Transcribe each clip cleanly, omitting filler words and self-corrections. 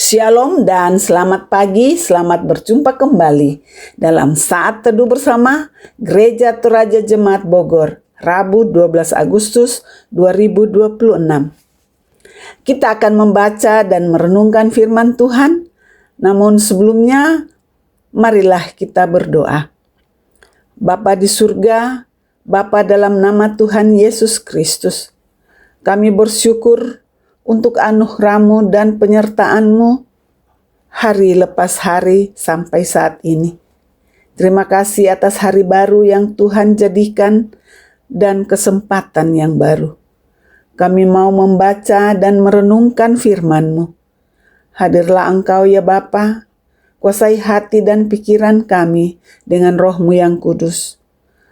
Shalom dan selamat pagi, selamat berjumpa kembali dalam Saat Teduh Bersama Gereja Toraja Jemaat Bogor, Rabu 12 Agustus 2026. Kita akan membaca dan merenungkan firman Tuhan, namun sebelumnya marilah kita berdoa. Bapa di surga, Bapa dalam nama Tuhan Yesus Kristus, kami bersyukur untuk anugerah-Mu dan penyertaan-Mu hari lepas hari sampai saat ini. Terima kasih atas hari baru yang Tuhan jadikan dan kesempatan yang baru. Kami mau membaca dan merenungkan firman-Mu. Hadirlah Engkau ya Bapa, kuasai hati dan pikiran kami dengan Roh-Mu yang kudus,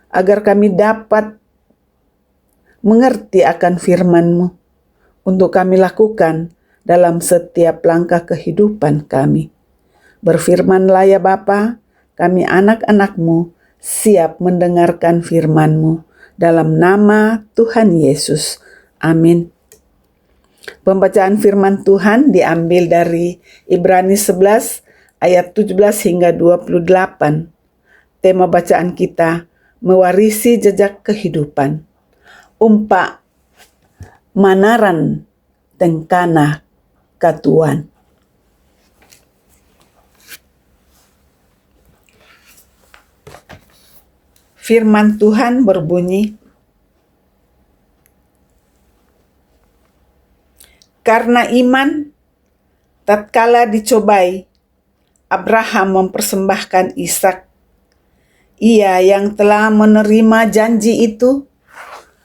agar kami dapat mengerti akan firman-Mu untuk kami lakukan dalam setiap langkah kehidupan kami. Berfirmanlah ya Bapa, kami anak-anak-Mu siap mendengarkan firman-Mu dalam nama Tuhan Yesus. Amin. Pembacaan firman Tuhan diambil dari Ibrani 11 ayat 17 hingga 28. Tema bacaan kita, mewarisi jejak kehidupan. Umpak manaran tengkana katuan. Firman Tuhan berbunyi, karena iman, tatkala dicobai, Abraham mempersembahkan Ishak. Ia yang telah menerima janji itu,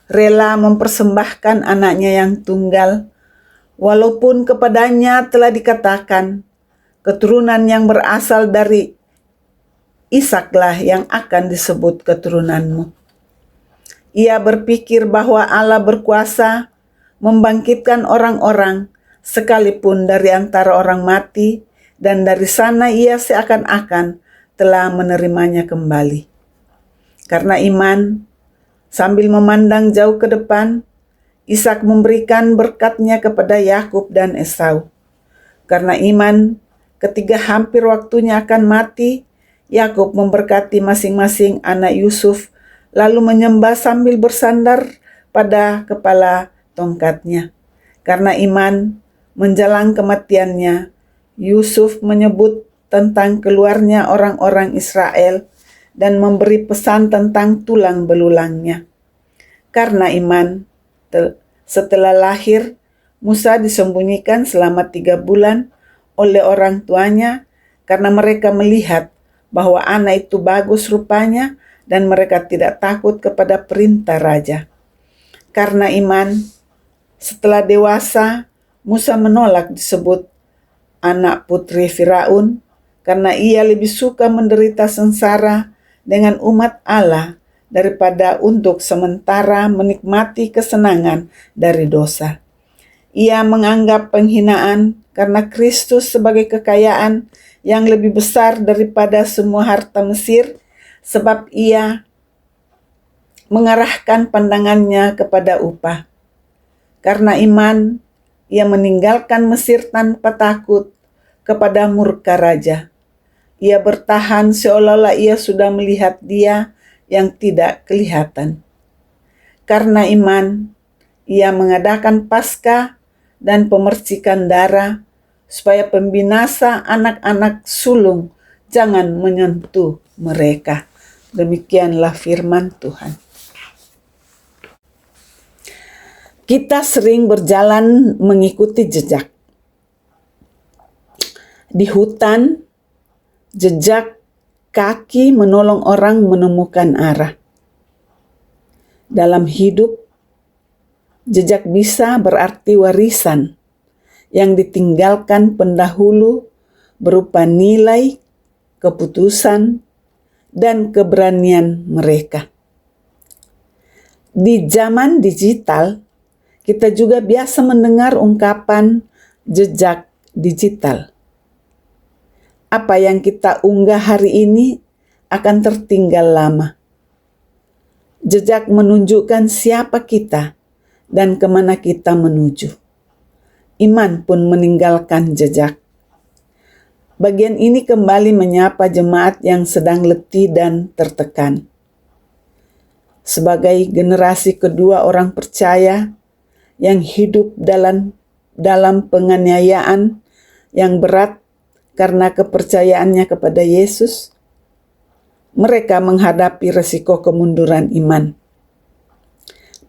rela mempersembahkan anaknya yang tunggal, walaupun kepadanya telah dikatakan, keturunan yang berasal dari Ishaklah yang akan disebut keturunanmu. Ia berpikir bahwa Allah berkuasa membangkitkan orang-orang sekalipun dari antara orang mati, dan dari sana ia seakan-akan telah menerimanya kembali. Karena iman, sambil memandang jauh ke depan, Ishak memberikan berkatnya kepada Yakub dan Esau. Karena iman, ketika hampir waktunya akan mati, Yakub memberkati masing-masing anak Yusuf, lalu menyembah sambil bersandar pada kepala tongkatnya. Karena iman, menjelang kematiannya, Yusuf menyebut tentang keluarnya orang-orang Israel dan memberi pesan tentang tulang belulangnya. Karena iman, setelah lahir, Musa disembunyikan selama 3 bulan oleh orang tuanya karena mereka melihat bahwa anak itu bagus rupanya dan mereka tidak takut kepada perintah raja. Karena iman, setelah dewasa, Musa menolak disebut anak putri Firaun karena ia lebih suka menderita sengsara dengan umat Allah daripada untuk sementara menikmati kesenangan dari dosa. Ia menganggap penghinaan karena Kristus sebagai kekayaan yang lebih besar daripada semua harta Mesir, sebab ia mengarahkan pandangannya kepada upah. Karena iman, ia meninggalkan Mesir tanpa takut kepada murka raja. Ia bertahan seolah-olah ia sudah melihat Dia yang tidak kelihatan. Karena iman, ia mengadakan Paskah dan pemercikan darah, supaya pembinasa anak-anak sulung jangan menyentuh mereka. Demikianlah firman Tuhan. Kita sering berjalan mengikuti jejak. Di hutan, jejak kaki menolong orang menemukan arah. Dalam hidup, jejak bisa berarti warisan yang ditinggalkan pendahulu berupa nilai, keputusan, dan keberanian mereka. Di zaman digital, kita juga biasa mendengar ungkapan jejak digital. Apa yang kita unggah hari ini akan tertinggal lama. Jejak menunjukkan siapa kita dan kemana kita menuju. Iman pun meninggalkan jejak. Bagian ini kembali menyapa jemaat yang sedang letih dan tertekan. Sebagai generasi kedua orang percaya yang hidup dalam penganiayaan yang berat karena kepercayaannya kepada Yesus, mereka menghadapi resiko kemunduran iman.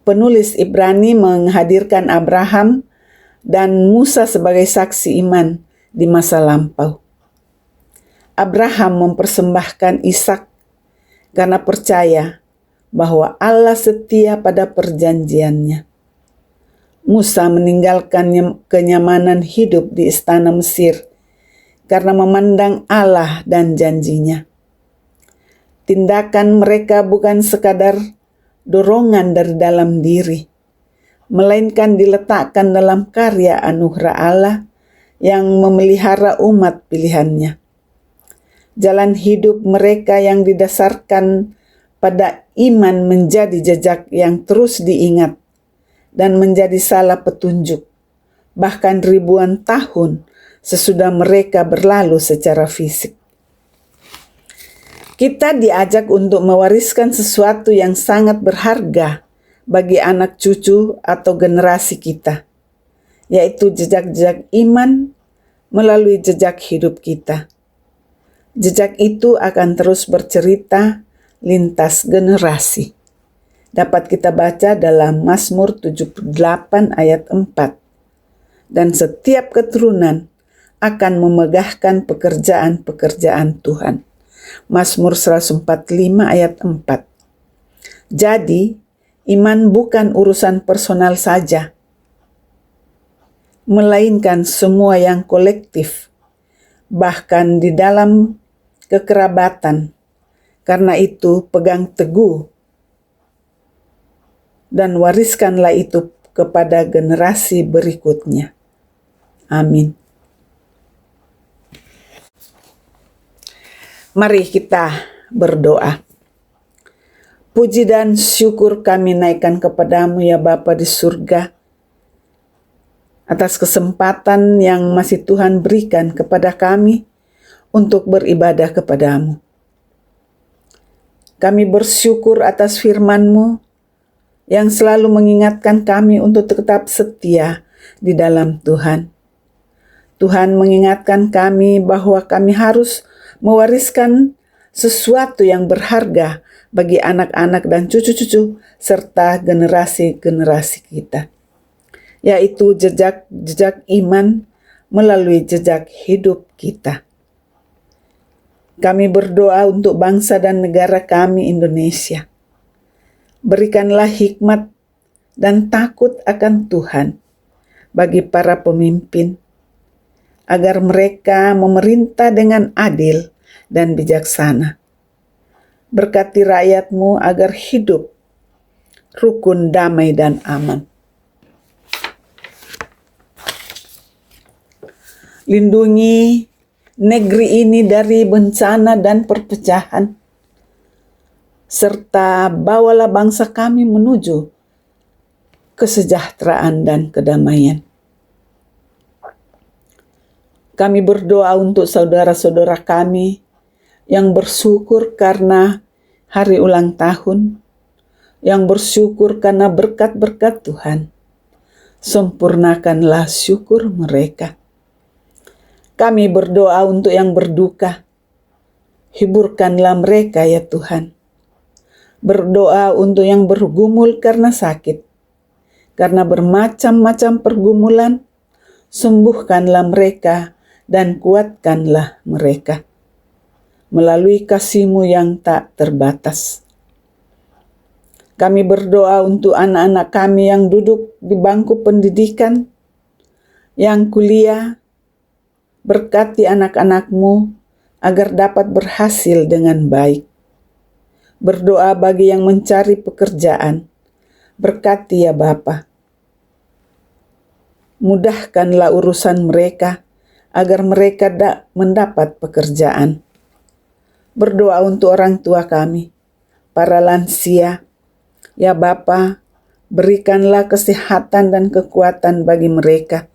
Penulis Ibrani menghadirkan Abraham dan Musa sebagai saksi iman di masa lampau. Abraham mempersembahkan Ishak karena percaya bahwa Allah setia pada perjanjiannya. Musa meninggalkan kenyamanan hidup di istana Mesir karena memandang Allah dan janjinya. Tindakan mereka bukan sekadar dorongan dari dalam diri, melainkan diletakkan dalam karya anugerah Allah yang memelihara umat pilihannya. Jalan hidup mereka yang didasarkan pada iman menjadi jejak yang terus diingat dan menjadi salah petunjuk, bahkan ribuan tahun sesudah mereka berlalu secara fisik. Kita diajak untuk mewariskan sesuatu yang sangat berharga bagi anak cucu atau generasi kita, yaitu jejak-jejak iman melalui jejak hidup kita. Jejak itu akan terus bercerita lintas generasi. Dapat kita baca dalam Mazmur 78 ayat 4. Dan setiap keturunan akan memegahkan pekerjaan-pekerjaan Tuhan. Mazmur 145 ayat 4. Jadi, iman bukan urusan personal saja, melainkan semua yang kolektif, bahkan di dalam kekerabatan. Karena itu, pegang teguh dan wariskanlah itu kepada generasi berikutnya. Amin. Mari kita berdoa. Puji dan syukur kami naikkan kepadamu ya Bapa di surga, atas kesempatan yang masih Tuhan berikan kepada kami untuk beribadah kepadamu. Kami bersyukur atas firman-Mu yang selalu mengingatkan kami untuk tetap setia di dalam Tuhan. Tuhan mengingatkan kami bahwa kami harus mewariskan sesuatu yang berharga bagi anak-anak dan cucu-cucu serta generasi-generasi kita, yaitu jejak iman melalui jejak hidup kita. Kami berdoa untuk bangsa dan negara kami Indonesia. Berikanlah hikmat dan takut akan Tuhan bagi para pemimpin, agar mereka memerintah dengan adil dan bijaksana. Berkati rakyat-Mu agar hidup rukun, damai, dan aman. Lindungi negeri ini dari bencana dan perpecahan, serta bawalah bangsa kami menuju kesejahteraan dan kedamaian. Kami berdoa untuk saudara-saudara kami yang bersyukur karena hari ulang tahun, yang bersyukur karena berkat-berkat Tuhan. Sempurnakanlah syukur mereka. Kami berdoa untuk yang berduka. Hiburkanlah mereka ya Tuhan. Berdoa untuk yang bergumul karena sakit. Karena bermacam-macam pergumulan, sembuhkanlah mereka dan kuatkanlah mereka. Melalui kasih-Mu yang tak terbatas. Kami berdoa untuk anak-anak kami yang duduk di bangku pendidikan, yang kuliah. Berkati anak-anak-Mu agar dapat berhasil dengan baik. Berdoa bagi yang mencari pekerjaan. Berkati ya Bapa. Mudahkanlah urusan mereka agar mereka mendapat pekerjaan. Berdoa untuk orang tua kami, para lansia. Ya Bapa, berikanlah kesehatan dan kekuatan bagi mereka.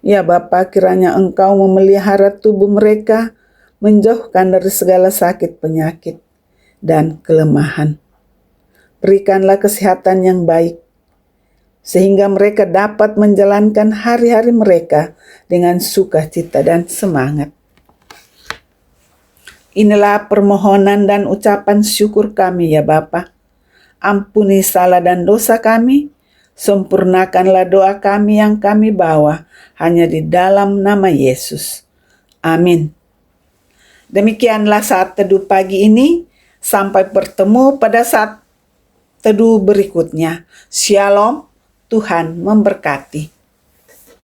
Ya Bapa, kiranya Engkau memelihara tubuh mereka, menjauhkan dari segala sakit penyakit dan kelemahan. Berikanlah kesehatan yang baik, sehingga mereka dapat menjalankan hari-hari mereka dengan sukacita dan semangat. Inilah permohonan dan ucapan syukur kami ya Bapa. Ampuni salah dan dosa kami, sempurnakanlah doa kami yang kami bawa hanya di dalam nama Yesus. Amin. Demikianlah saat teduh pagi ini. Sampai bertemu pada saat teduh berikutnya. Shalom, Tuhan memberkati.